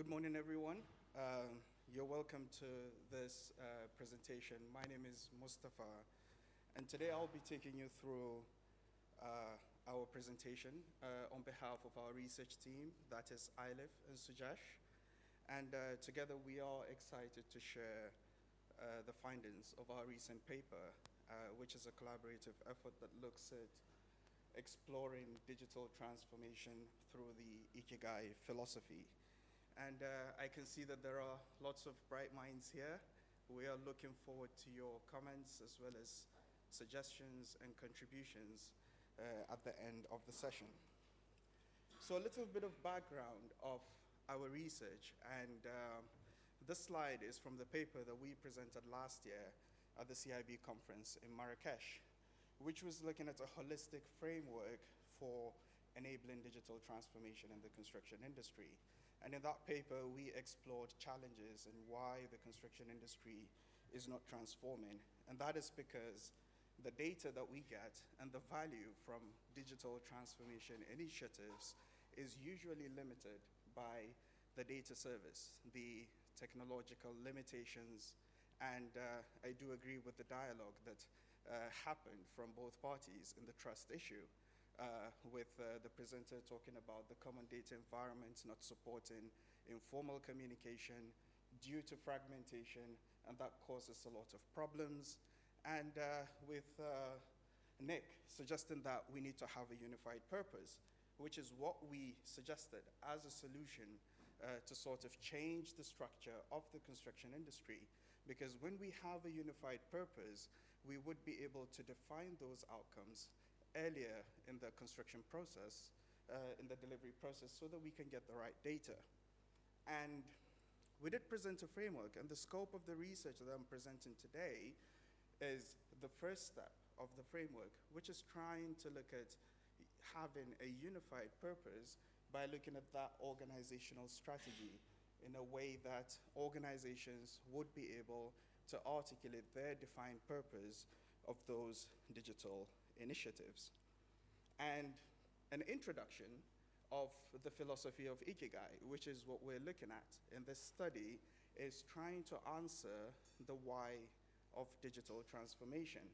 Good morning, everyone. You're welcome to this presentation. My name is Mustapha, and today I'll be taking you through our presentation on behalf of our research team, that is Eilif and Sujesh. And together we are excited to share the findings of our recent paper, which is a collaborative effort that looks at exploring digital transformation through the Ikigai philosophy. And I can see that there are lots of bright minds here. We are looking forward to your comments as well as suggestions and contributions at the end of the session. So a little bit of background of our research, and this slide is from the paper that we presented last year at the CIB conference in Marrakesh, which was looking at a holistic framework for enabling digital transformation in the construction industry. And in that paper, we explored challenges and why the construction industry is not transforming. And that is because the data that we get and the value from digital transformation initiatives is usually limited by the data service, the technological limitations, and I do agree with the dialogue that happened from both parties in the trust issue. With the presenter talking about the common data environment not supporting informal communication due to fragmentation, and that causes a lot of problems. And with Nick suggesting that we need to have a unified purpose, which is what we suggested as a solution to sort of change the structure of the construction industry. Because when we have a unified purpose, we would be able to define those outcomes earlier in the construction process, in the delivery process, so that we can get the right data. And we did present a framework, and the scope of the research that I'm presenting today is the first step of the framework, which is trying to look at having a unified purpose by looking at that organizational strategy in a way that organizations would be able to articulate their defined purpose of those digital initiatives. And an introduction of the philosophy of Ikigai, which is what we're looking at in this study, is trying to answer the why of digital transformation.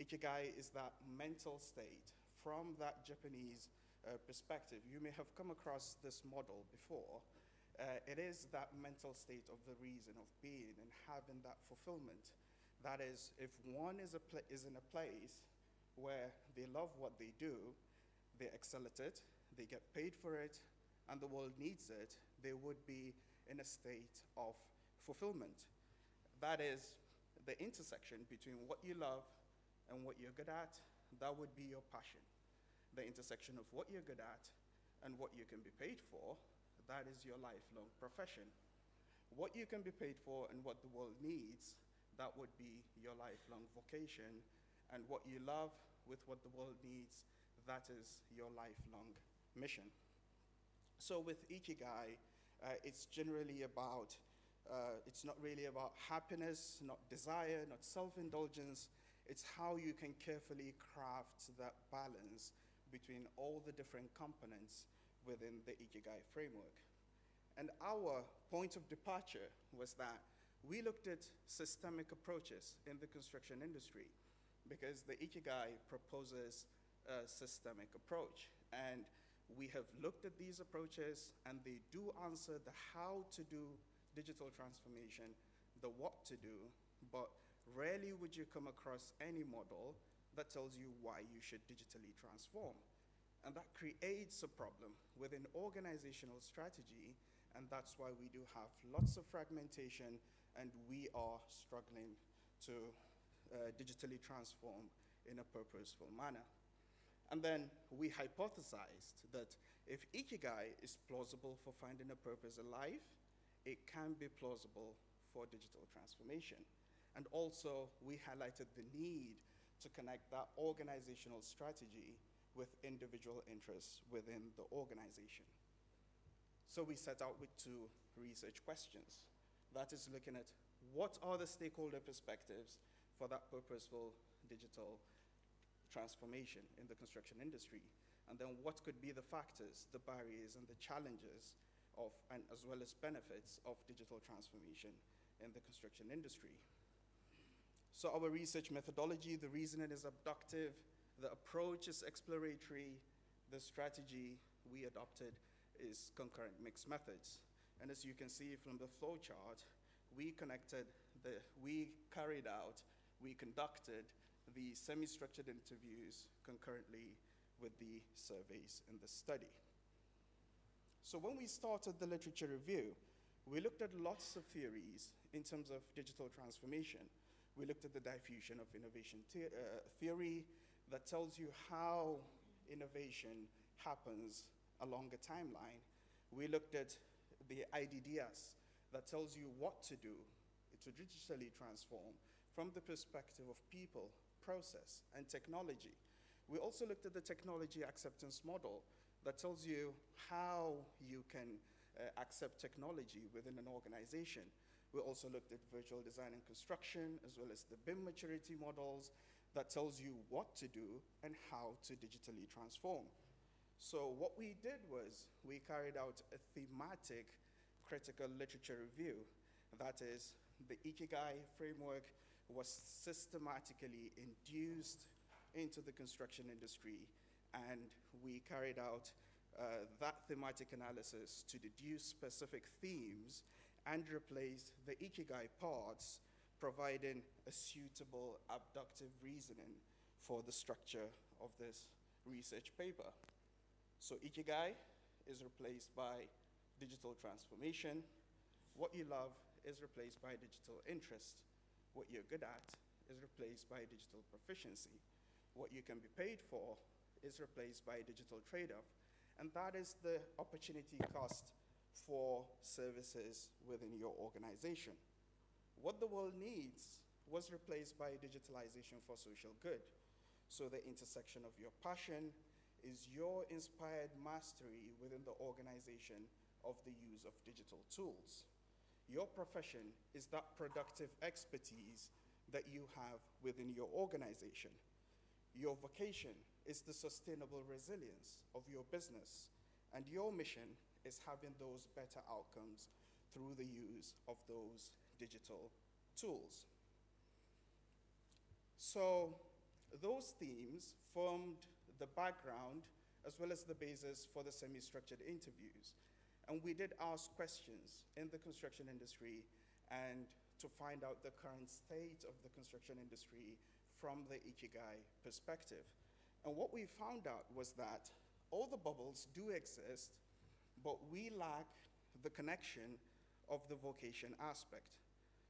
Ikigai is that mental state from that Japanese perspective. You may have come across this model before. It is that mental state of the reason of being and having that fulfillment. That is, if one is in a place where they love what they do, they excel at it, they get paid for it, and the world needs it, they would be in a state of fulfillment. That is the intersection between what you love and what you're good at. That would be your passion. The intersection of what you're good at and what you can be paid for, that is your lifelong profession. What you can be paid for and what the world needs, that would be your lifelong vocation. And what you love with what the world needs, that is your lifelong mission. So with Ikigai, it's generally about, it's not really about happiness, not desire, not self-indulgence. It's how you can carefully craft that balance between all the different components within the Ikigai framework. And our point of departure was that we looked at systemic approaches in the construction industry, because the Ikigai proposes a systemic approach. And we have looked at these approaches, and they do answer the how to do digital transformation, the what to do, but rarely would you come across any model that tells you why you should digitally transform. And that creates a problem within organizational strategy, and that's why we do have lots of fragmentation, and we are struggling to digitally transform in a purposeful manner. And then we hypothesized that if Ikigai is plausible for finding a purpose in life, it can be plausible for digital transformation. And also, we highlighted the need to connect that organizational strategy with individual interests within the organization. So we set out with two research questions. That is looking at what are the stakeholder perspectives for that purposeful digital transformation in the construction industry, and then what could be the factors, the barriers, and the challenges of, and as well as benefits of digital transformation in the construction industry. So our research methodology, the reasoning is abductive, the approach is exploratory, the strategy we adopted is concurrent mixed methods. And as you can see from the flow chart, we conducted the semi-structured interviews concurrently with the surveys in the study. So when we started the literature review, we looked at lots of theories in terms of digital transformation. We looked at the diffusion of innovation theory that tells you how innovation happens along a timeline. We looked at the IDDS that tells you what to do to digitally transform from the perspective of people, process, and technology. We also looked at the technology acceptance model that tells you how you can accept technology within an organization. We also looked at virtual design and construction, as well as the BIM maturity models that tells you what to do and how to digitally transform. So what we did was we carried out a thematic critical literature review. That is, the Ikigai framework was systematically induced into the construction industry, and we carried out that thematic analysis to deduce specific themes and replace the Ikigai parts, providing a suitable abductive reasoning for the structure of this research paper. So Ikigai is replaced by digital transformation. What you love is replaced by digital interest. What you're good at is replaced by digital proficiency. What you can be paid for is replaced by digital trade-off. And that is the opportunity cost for services within your organization. What the world needs was replaced by digitalization for social good. So the intersection of your passion is your inspired mastery within the organization of the use of digital tools. Your profession is that productive expertise that you have within your organization. Your vocation is the sustainable resilience of your business, and your mission is having those better outcomes through the use of those digital tools. So those themes formed the background as well as the basis for the semi-structured interviews. And we did ask questions in the construction industry and to find out the current state of the construction industry from the Ikigai perspective. And what we found out was that all the bubbles do exist, but we lack the connection of the vocation aspect.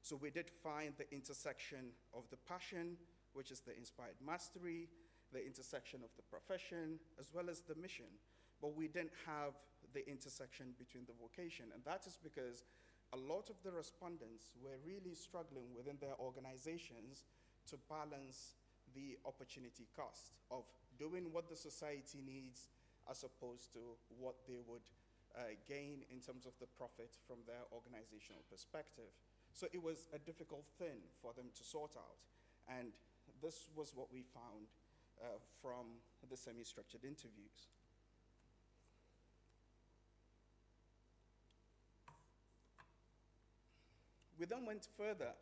So we did find the intersection of the passion, which is the inspired mastery, the intersection of the profession, as well as the mission. But we didn't have the intersection between the vocation. And that is because a lot of the respondents were really struggling within their organizations to balance the opportunity cost of doing what the society needs as opposed to what they would gain in terms of the profit from their organizational perspective. So it was a difficult thing for them to sort out. And this was what we found from the semi-structured interviews. We then went further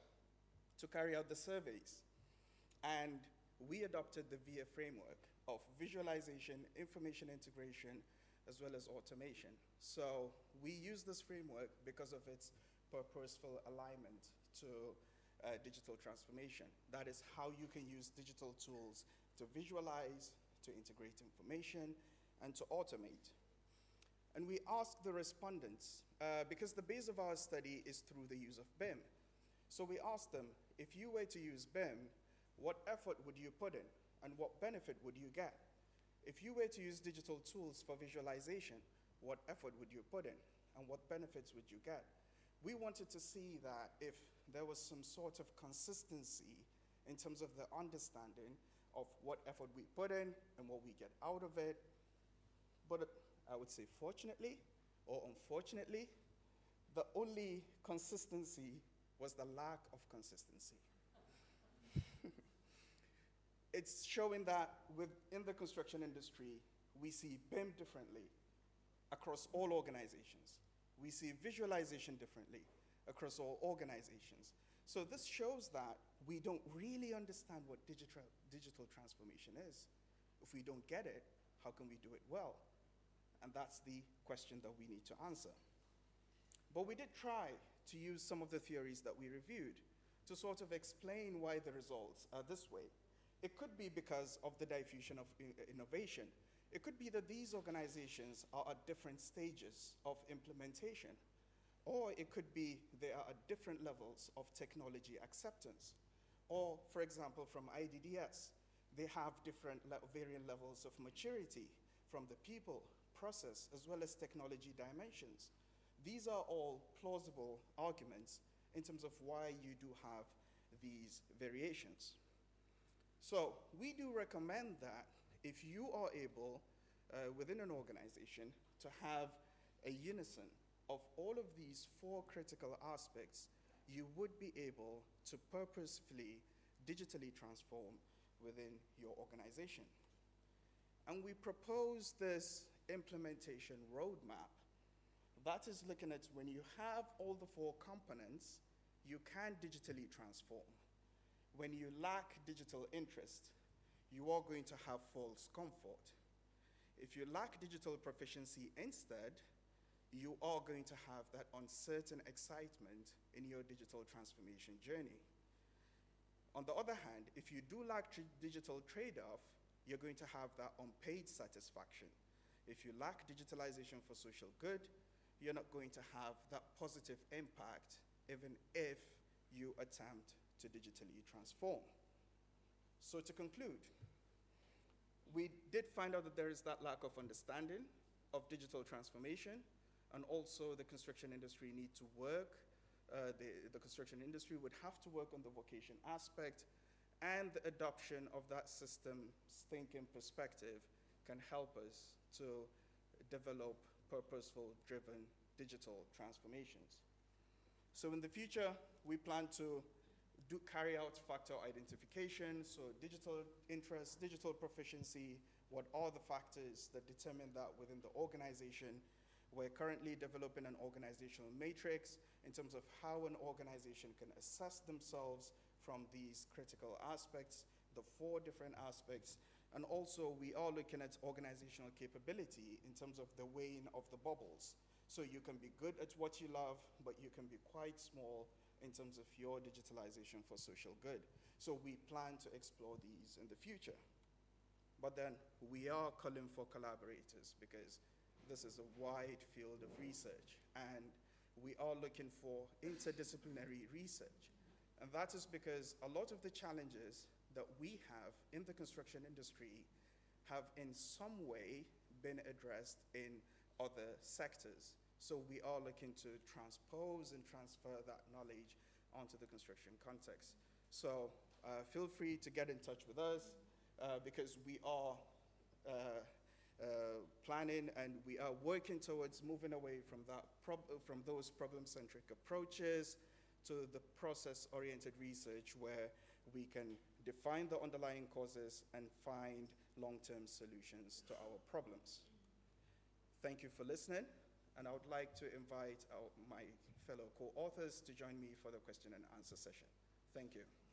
to carry out the surveys, and we adopted the VIA framework of visualization, information integration, as well as automation. So we use this framework because of its purposeful alignment to digital transformation. That is how you can use digital tools to visualize, to integrate information, and to automate. And we asked the respondents, because the base of our study is through the use of BIM. So we asked them, if you were to use BIM, what effort would you put in, and what benefit would you get? If you were to use digital tools for visualization, what effort would you put in, and what benefits would you get? We wanted to see that if there was some sort of consistency in terms of the understanding of what effort we put in and what we get out of it. But I would say fortunately or unfortunately, the only consistency was the lack of consistency. It's showing that within the construction industry, we see BIM differently across all organizations. We see visualization differently across all organizations. So this shows that we don't really understand what digital transformation is. If we don't get it, how can we do it well? And that's the question that we need to answer. But we did try to use some of the theories that we reviewed to sort of explain why the results are this way. It could be because of the diffusion of innovation. It could be that these organizations are at different stages of implementation. Or it could be they are at different levels of technology acceptance. Or, for example, from IDDS, they have different varying levels of maturity from the people, process, as well as technology dimensions. These are all plausible arguments in terms of why you do have these variations. So we do recommend that if you are able, within an organization, to have a unison of all of these 4 critical aspects, you would be able to purposefully digitally transform within your organization. And we propose this implementation roadmap that is looking at when you have all the 4 components, you can digitally transform. When you lack digital interest, you are going to have false comfort. If you lack digital proficiency instead, you are going to have that uncertain excitement in your digital transformation journey. On the other hand, if you do lack digital trade-off, you're going to have that unpaid satisfaction. If you lack digitalization for social good, you're not going to have that positive impact even if you attempt to digitally transform. So to conclude, we did find out that there is that lack of understanding of digital transformation, and also the construction industry need to work. The construction industry would have to work on the vocation aspect, and the adoption of that systems thinking perspective can help us to develop purposeful, driven digital transformations. So in the future, we plan to carry out factor identification, so digital interest, digital proficiency, what are the factors that determine that within the organization. We're currently developing an organizational matrix in terms of how an organization can assess themselves from these critical aspects, the 4 different aspects. And also, we are looking at organizational capability in terms of the weighing of the bubbles. So you can be good at what you love, but you can be quite small in terms of your digitalization for social good. So we plan to explore these in the future. But then we are calling for collaborators because this is a wide field of research, and we are looking for interdisciplinary research. And that is because a lot of the challenges that we have in the construction industry have in some way been addressed in other sectors. So we are looking to transpose and transfer that knowledge onto the construction context. So feel free to get in touch with us because we are planning and we are working towards moving away from from those problem-centric approaches to the process-oriented research where we can define the underlying causes and find long-term solutions to our problems. Thank you for listening, and I would like to invite my fellow co-authors to join me for the question and answer session. Thank you.